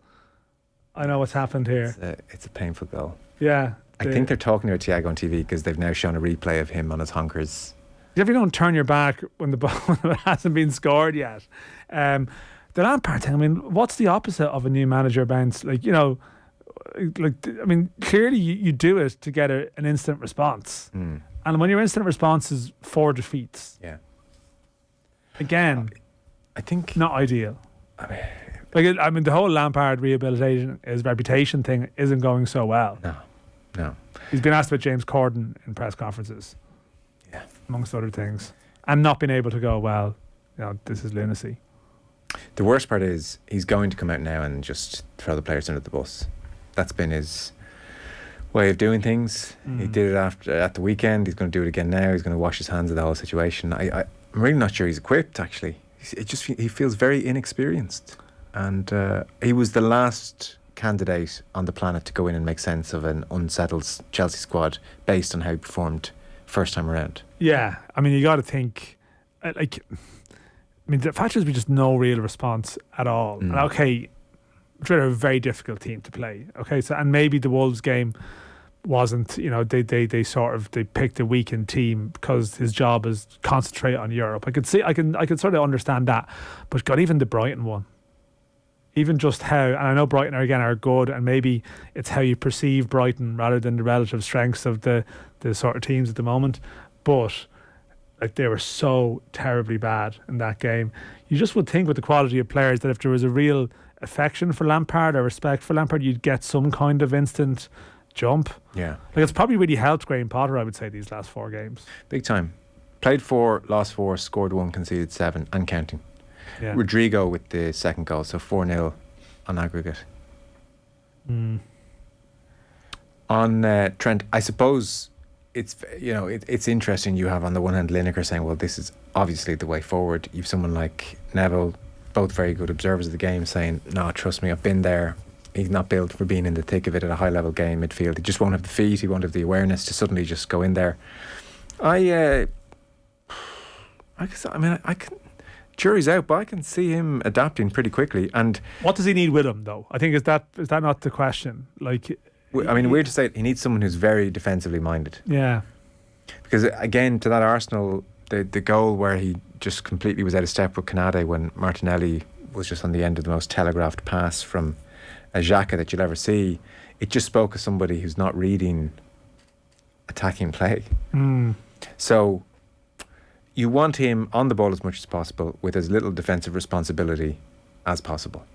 I know what's happened here." It's a painful goal. Yeah, I think they're talking about Thiago on TV because they've now shown a replay of him on his honkers. If you don't turn your back when the ball hasn't been scored yet, the Lampard thing. I mean, what's the opposite of a new manager bounce? Like, you know, clearly you do it to get an instant response, and when your instant response is 4 defeats, again, I think not ideal. The whole Lampard rehabilitation, his reputation thing, isn't going so well. No. He's been asked about James Corden in press conferences, amongst other things, and not been able to go, well, you know, this is lunacy. The worst part is he's going to come out now and just throw the players under the bus. That's been his way of doing things. He did it at the weekend. He's going to do it again now. He's going to wash his hands of the whole situation. I'm really not sure he's equipped, actually. He feels very inexperienced. And he was the last candidate on the planet to go in and make sense of an unsettled Chelsea squad based on how he performed first time around. Yeah, I mean, you got to think, the fact is we just no real response at all. And okay, Madrid are a very difficult team to play. Okay, so and maybe the Wolves game wasn't, you know, they picked a weakened team because his job is concentrate on Europe. I could sort of understand that, but God, even the Brighton one. Even just how, and I know Brighton are good, and maybe it's how you perceive Brighton rather than the relative strengths of the sort of teams at the moment, but like they were so terribly bad in that game. You just would think with the quality of players that if there was a real affection for Lampard or respect for Lampard, you'd get some kind of instant jump. Yeah, like it's probably really helped Graham Potter, I would say, these last 4 games. Big time. Played 4, lost 4, scored 1, conceded 7, and counting. Yeah. Rodrigo with the second goal, so 4-0 on aggregate. On Trent, I suppose it's interesting. You have on the one hand Lineker saying, well, this is obviously the way forward. You've someone like Neville, both very good observers of the game, saying, no, trust me, I've been there. He's not built for being in the thick of it at a high level game midfield. He just won't have the feet, he won't have the awareness to suddenly just go in there. I can. Jury's out, but I can see him adapting pretty quickly. And what does he need with him, though? I think is that not the question? Like, I mean, weird to say, he needs someone who's very defensively minded. Yeah, because again, to that Arsenal, the goal where he just completely was out of step with Canade when Martinelli was just on the end of the most telegraphed pass from a Xhaka that you'll ever see. It just spoke of somebody who's not reading attacking play. So you want him on the ball as much as possible with as little defensive responsibility as possible.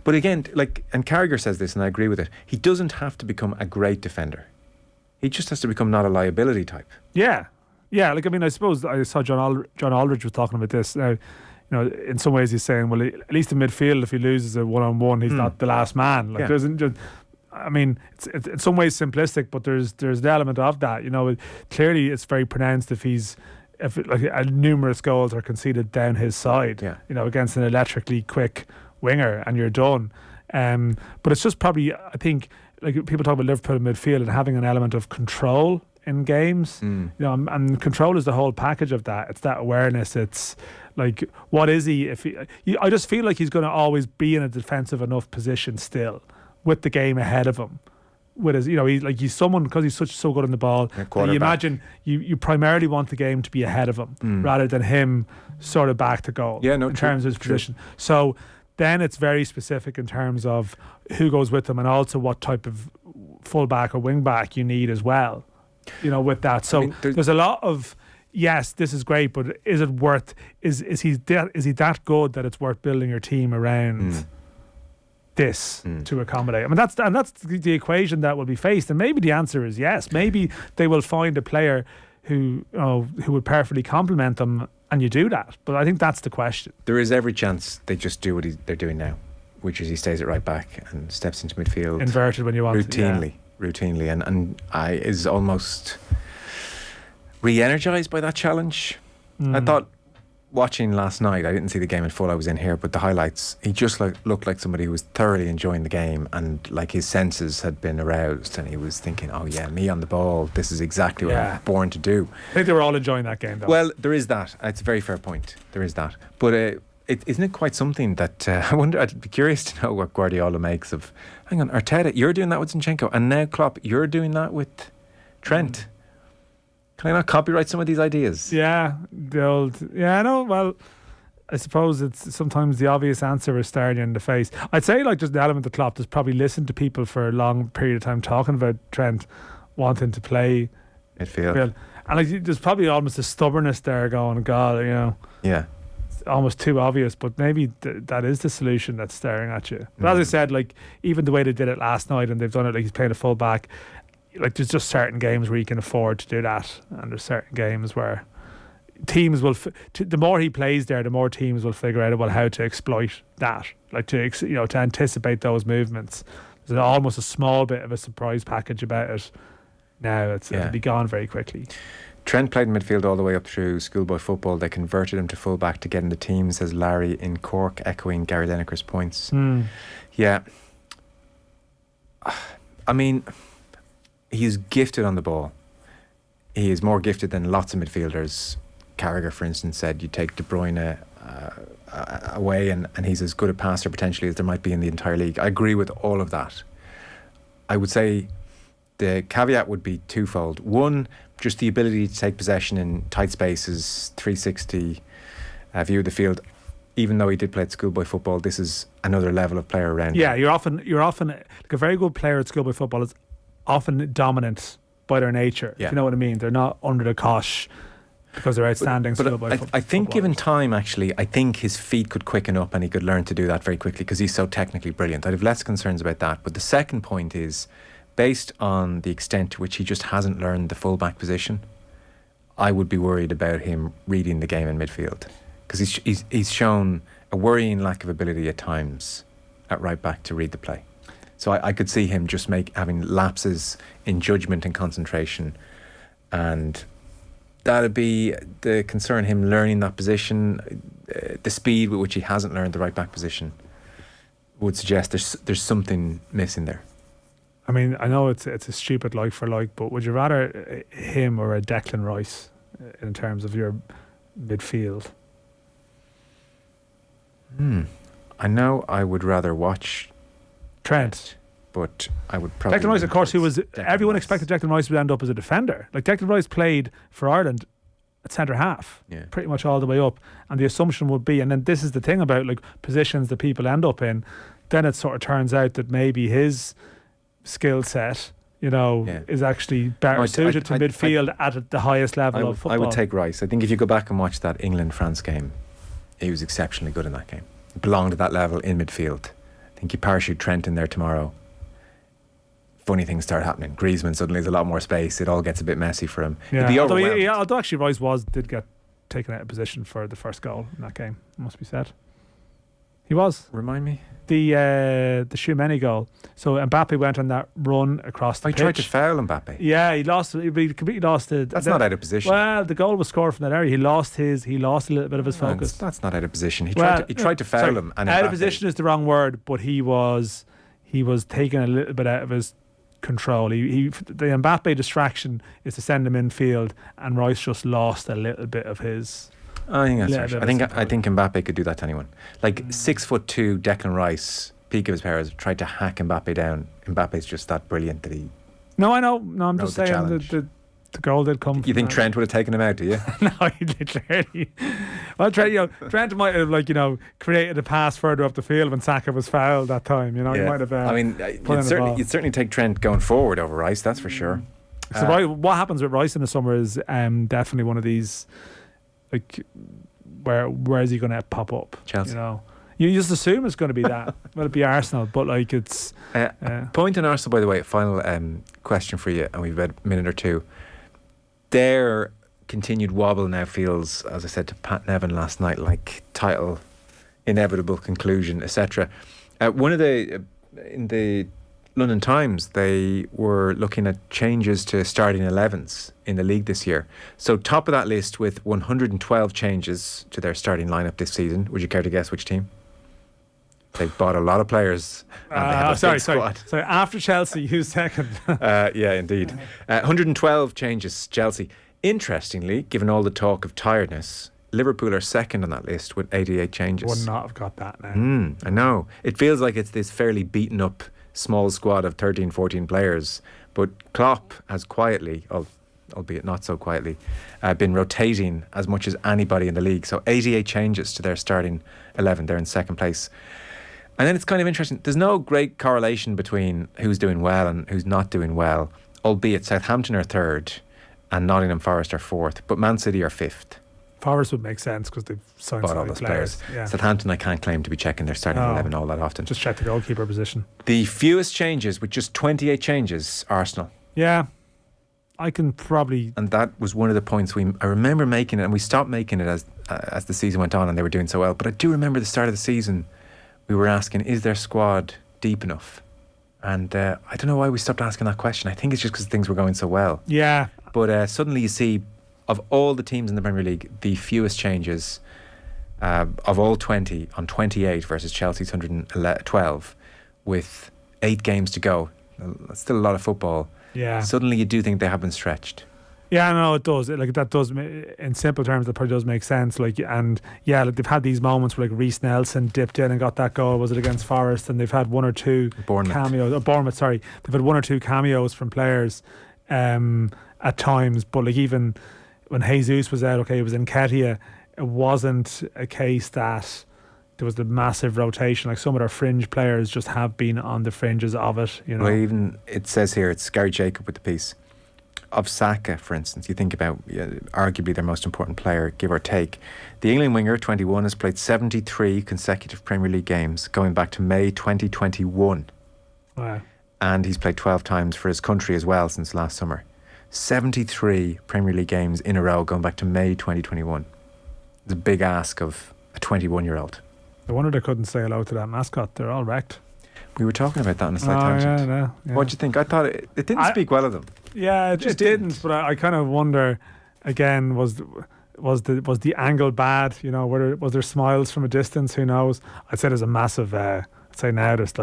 But again, and Carragher says this, and I agree with it, he doesn't have to become a great defender. He just has to become not a liability type. Yeah. I suppose I saw John Aldridge was talking about this. Now, you know, in some ways he's saying, well, at least in midfield, if he loses a one-on-one, he's not the last man. It's in some ways simplistic, but there's the element of that. You know, clearly it's very pronounced if numerous goals are conceded down his side. Yeah. You know, against an electrically quick winger, and you're done. But it's just probably, I think, like people talk about Liverpool midfield and having an element of control in games, you know, and control is the whole package of that. It's that awareness. It's like, what is he? I just feel like he's going to always be in a defensive enough position still, with the game ahead of him. With his, you know, he's someone, because he's so good on the ball. You imagine you primarily want the game to be ahead of him rather than him sort of back to goal. Yeah, no, in terms of his position. So then it's very specific in terms of who goes with him and also what type of fullback or wing back you need as well. You know, with that. So there's a lot of, yes, this is great, but is it worth? Is he that good that it's worth building your team around this to accommodate? I mean, that's the equation that will be faced, and maybe the answer is yes. Maybe they will find a player who would perfectly complement them, and you do that. But I think that's the question. There is every chance they just do what they're doing now, which is he stays at right back and steps into midfield inverted when you want routinely, and I is almost re-energized by that challenge. I thought, watching last night, I didn't see the game in full, I was in here, but the highlights, he just looked like somebody who was thoroughly enjoying the game, and like his senses had been aroused, and he was thinking, oh yeah, me on the ball, this is exactly what I'm born to do. I think they were all enjoying that game though. Well, there is that. It's a very fair point. There is that. But isn't it quite something that I wonder, I'd be curious to know what Guardiola makes of, hang on, Arteta, you're doing that with Zinchenko, and now Klopp, you're doing that with Trent. Can I not copyright some of these ideas? Yeah, I know. Well, I suppose it's sometimes the obvious answer is staring you in the face. I'd say, like, just the element of Klopp has probably listened to people for a long period of time talking about Trent wanting to play midfield. And like, there's probably almost a stubbornness there going, God, you know. Yeah. Almost too obvious, but maybe that is the solution that's staring at you. But as I said, like, even the way they did it last night, and they've done it like he's playing a full back, like, there's just certain games where you can afford to do that, and there's certain games where teams will the more he plays there, the more teams will figure out how to exploit that, like to anticipate those movements. There's almost a small bit of a surprise package about it now. It'll be gone very quickly. Trent played in midfield all the way up through schoolboy football. They converted him to fullback to get in the team, says Larry in Cork, echoing Gary Lineker's points. Yeah. I mean, he's gifted on the ball. He is more gifted than lots of midfielders. Carragher, for instance, said you take De Bruyne away and he's as good a passer potentially as there might be in the entire league. I agree with all of that. I would say the caveat would be twofold. One, just the ability to take possession in tight spaces, 360 view of the field. Even though he did play at schoolboy football, this is another level of player around. Yeah, you're often like a very good player at schoolboy football is often dominant by their nature. Yeah. If you know what I mean? They're not under the cosh because they're outstanding schoolboy football. I think given time, actually, I think his feet could quicken up and he could learn to do that very quickly because he's so technically brilliant. I'd have less concerns about that. But the second point is, based on the extent to which he just hasn't learned the fullback position, I would be worried about him reading the game in midfield, because he's shown a worrying lack of ability at times at right back to read the play. So I could see him just having lapses in judgment and concentration, and that'd be the concern, him learning that position. The speed with which he hasn't learned the right back position would suggest there's something missing there. I mean, I know it's a stupid like for like, but would you rather him or a Declan Rice in terms of your midfield? I know I would rather watch Trent, but I would probably Declan Rice, of course, everyone expected Declan Rice would end up as a defender. Like, Declan Rice played for Ireland at centre half, pretty much all the way up, and the assumption would be, and then this is the thing about like positions that people end up in, then it sort of turns out that maybe his skill set, is actually better suited to midfield at the highest level of football. I would take Rice. I think if you go back and watch that England-France game, he was exceptionally good in that game. He belonged at that level in midfield. I think you parachute Trent in there tomorrow, funny things start happening. Griezmann suddenly has a lot more space. It all gets a bit messy for him. Yeah, He'd be overwhelmed. although actually Rice did get taken out of position for the first goal in that game, it must be said. He was. Remind me? the Tchouameni goal. So Mbappe went on that run across the pitch. He tried to foul Mbappe. Yeah, he completely lost it. That's not out of position. Well, the goal was scored from that area. He lost a little bit of his focus. That's not out of position. He tried to foul him. And out Mbappe, of position is the wrong word, but he was taking a little bit out of his control. The Mbappe distraction is to send him infield, and Rice just lost a little bit of his. I think that's right. I think Mbappe could do that to anyone. Like 6'2" Declan Rice, peak of his powers, tried to hack Mbappe down. Mbappe's just that brilliant that he. No, I know. No, I'm just saying the goal did come. You think Trent would have taken him out? Do you? No, he literally. Well, Trent might have created a pass further up the field when Saka was fouled that time. He might have. You'd certainly take Trent going forward over Rice. That's for sure. So what happens with Rice in the summer is definitely one of these. Like, where is he going to pop up? Chelsea. You just assume it's going to be that. Well, it'd be Arsenal, but it's. Point on Arsenal, by the way. Final question for you, and we've had a minute or two. Their continued wobble now feels, as I said to Pat Nevin last night, like title, inevitable conclusion, etc. In the London Times, they were looking at changes to starting 11s in the league this year. So top of that list with 112 changes to their starting lineup this season. Would you care to guess which team? They've bought a lot of players. And sorry. After Chelsea, who's second? Yeah, indeed. 112 changes, Chelsea. Interestingly, given all the talk of tiredness, Liverpool are second on that list with 88 changes. Would not have got that now. I know. It feels like it's this fairly beaten up small squad of 13, 14 players. But Klopp has quietly, albeit not so quietly, been rotating as much as anybody in the league. So 88 changes to their starting 11. They're in second place. And then it's kind of interesting. There's no great correlation between who's doing well and who's not doing well, albeit Southampton are third and Nottingham Forest are fourth, but Man City are fifth. Forest would make sense because they've signed all those players. Yeah. Southampton, I can't claim to be checking their starting 11 all that often. Just check the goalkeeper position. The fewest changes, with just 28 changes, Arsenal. Yeah, I can probably. And that was one of the points I remember making it, and we stopped making it as the season went on, and they were doing so well. But I do remember the start of the season, we were asking, is their squad deep enough? And I don't know why we stopped asking that question. I think it's just because things were going so well. Yeah. But suddenly you see, of all the teams in the Premier League, the fewest changes of all 20 on 28 versus Chelsea's 112 with 8 games to go. That's still a lot of football. Yeah. Suddenly you do think they have been stretched. Yeah, no, it does. That does, in simple terms, that probably does make sense. They've had these moments where Reece Nelson dipped in and got that goal. Was it against Forest? And they've had one or two cameos. Bournemouth, sorry. They've had one or two cameos from players at times. But even when Jesus was out, it was in Nketiah. It wasn't a case that there was the massive rotation. Some of their fringe players just have been on the fringes of it. Well, even it says here, it's Gary Jacob with the piece. Of Saka, for instance, you think about arguably their most important player, give or take. The England winger, 21, has played 73 consecutive Premier League games going back to May 2021. Wow. And he's played 12 times for his country as well since last summer. 73 Premier League games in a row going back to May 2021. It's a big ask of a 21-year-old. I wonder they couldn't say hello to that mascot. They're all wrecked. We were talking about that on a slight tangent. Yeah. What do you think? I thought it didn't speak well of them. Yeah, it just didn't. But I kind of wonder, again, was the angle bad? Was there smiles from a distance? Who knows? I'd say there's a massive. I'd say now there's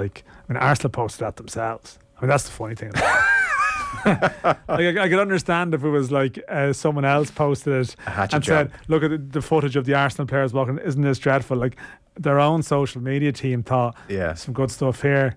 Arsenal posted that themselves. That's the funny thing. I could understand if it was someone else posted it and said, look at the footage of the Arsenal players walking, isn't this dreadful? Their own social media team thought some good stuff here.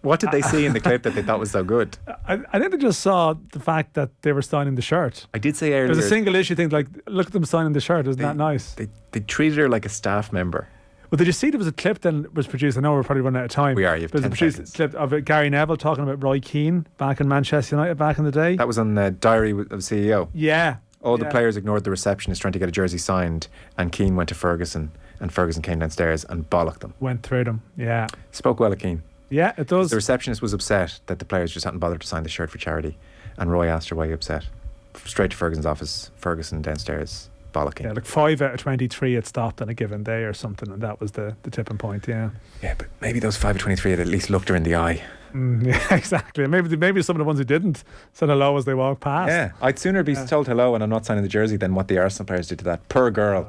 What did they see in the clip that they thought was so good? I think they just saw the fact that they were signing the shirt. I did say earlier, there's a single issue thing, look at them signing the shirt, isn't that nice? They treated her like a staff member. Well, did you see there was a clip then was produced? I know we're probably running out of time. We are. You have 10 seconds. There's a clip of Gary Neville talking about Roy Keane back in Manchester United back in the day. That was on the Diary of the CEO. Yeah. All the players ignored the receptionist trying to get a jersey signed, and Keane went to Ferguson, and Ferguson came downstairs and bollocked them. Went through them, yeah. Spoke well of Keane. Yeah, it does. The receptionist was upset that the players just hadn't bothered to sign the shirt for charity, and Roy asked her why he upset. Straight to Ferguson's office, Ferguson downstairs, bollocking. Yeah, like 5 out of 23 had stopped on a given day or something, and that was the tipping point. Yeah, but maybe those 5 out of 23 had at least looked her in the eye. Yeah, exactly. Maybe some of the ones who didn't said hello as they walked past. Yeah, I'd sooner be told hello and I'm not signing the jersey than what the Arsenal players did to that poor girl.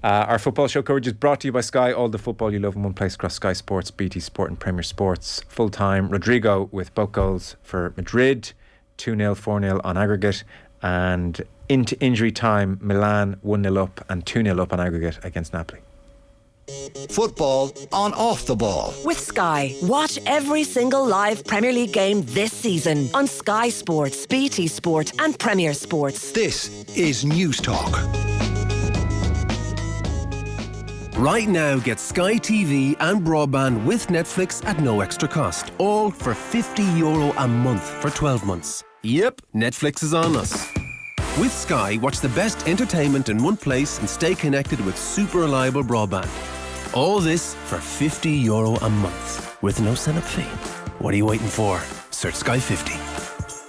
Our football show coverage is brought to you by Sky. All the football you love in one place across Sky Sports, BT Sport and Premier Sports. Full time, Rodrigo with both goals for Madrid, 2-0, 4-0 on aggregate, and into injury time, Milan 1-0 up and 2-0 up on aggregate against Napoli. Football on Off the Ball. With Sky. Watch every single live Premier League game this season on Sky Sports, BT Sport and Premier Sports. This is News Talk. Right now, get Sky TV and broadband with Netflix at no extra cost. All for €50 a month for 12 months. Yep, Netflix is on us. With Sky, watch the best entertainment in one place and stay connected with super reliable broadband. All this for €50 a month with no setup fee. What are you waiting for? Search Sky 50.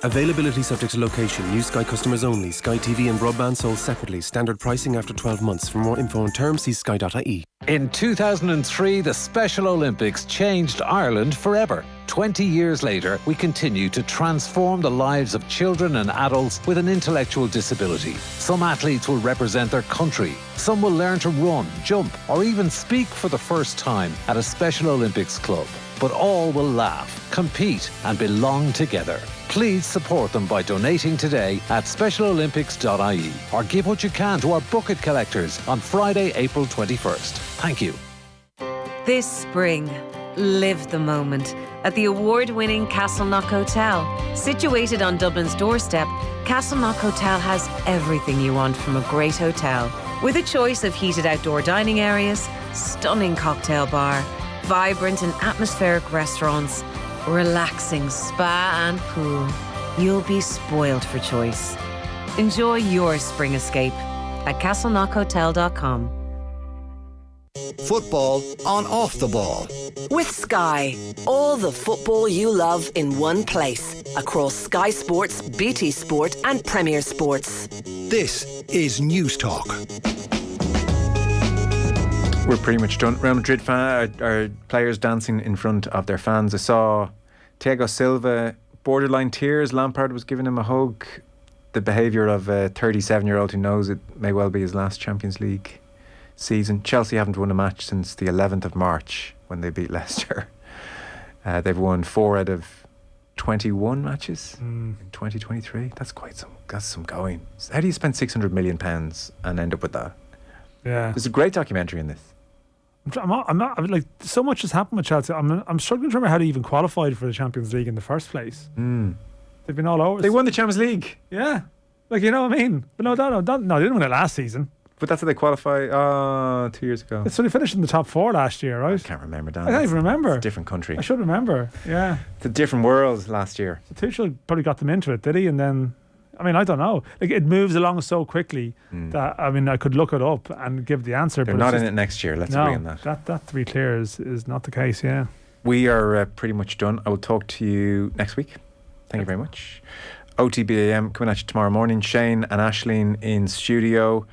Availability subject to location. New Sky customers only. Sky TV and broadband sold separately. Standard pricing after 12 months. For more info and terms, see sky.ie. In 2003, the Special Olympics changed Ireland forever. 20 years later, we continue to transform the lives of children and adults with an intellectual disability. Some athletes will represent their country. Some will learn to run, jump, or even speak for the first time at a Special Olympics club. But all will laugh, compete, and belong together. Please support them by donating today at specialolympics.ie or give what you can to our bucket collectors on Friday, April 21st. Thank you. This spring, live the moment at the award-winning Castleknock Hotel. Situated on Dublin's doorstep, Castleknock Hotel has everything you want from a great hotel. With a choice of heated outdoor dining areas, stunning cocktail bar, vibrant and atmospheric restaurants, relaxing spa and pool. You'll be spoiled for choice. Enjoy your spring escape at castleknockhotel.com. Football on Off the Ball. With Sky. All the football you love in one place across Sky Sports, BT Sport and Premier Sports. This is News Talk. We're pretty much done. Real Madrid are players dancing in front of their fans. I saw Thiago Silva, borderline tears. Lampard was giving him a hug. The behaviour of a 37-year-old who knows it may well be his last Champions League season. Chelsea haven't won a match since the 11th of March when they beat Leicester. They've won 4 out of 21 matches in 2023. That's some going. How do you spend £600 million and end up with that? Yeah, there's a great documentary in this. I'm not like, so much has happened with Chelsea. I'm struggling to remember how they even qualified for the Champions League in the first place. They've been all over. They won the Champions League. Yeah, like, you know what I mean. But no, they didn't win it last season. But that's how they qualified 2 years ago. So they finished in the top 4 last year, right? I can't remember, Dan. I can't even remember. It's a different country. I should remember. Yeah, it's a different world last year. So Tuchel probably got them into it, did he? And then, I mean, I don't know. Like, it moves along so quickly that, I mean, I could look it up and give the answer. They're but not in it next year. Let's agree on that. That to be clear is not the case. Yeah. We are pretty much done. I will talk to you next week. Thank you very much. OTB AM coming at you tomorrow morning. Shane and Aisling in studio.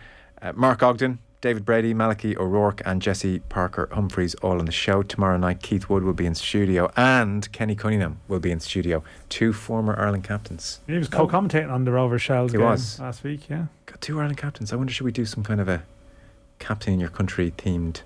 Mark Ogden, David Brady, Malachi O'Rourke and Jesse Parker Humphreys all on the show. Tomorrow night Keith Wood will be in studio and Kenny Cunningham will be in studio. 2 former Ireland captains. He was co-commentating on the Rovers Shells game last week. Yeah, got 2 Ireland captains. I wonder, should we do some kind of a captain in your country themed?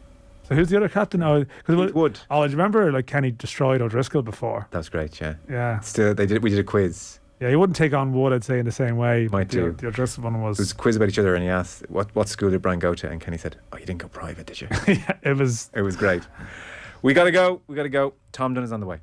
So who's the other captain? Keith Wood. Oh, do you remember like Kenny destroyed O'Driscoll before? That was great. Yeah. Still, we did a quiz. Yeah, he wouldn't take on Wood, I'd say, in the same way. Might do. The O'Driscoll one was... It was a quiz about each other and he asked, what school did Brian go to? And Kenny said, oh, you didn't go private, did you? Yeah, it was great. We gotta go. Tom Dunn is on the way.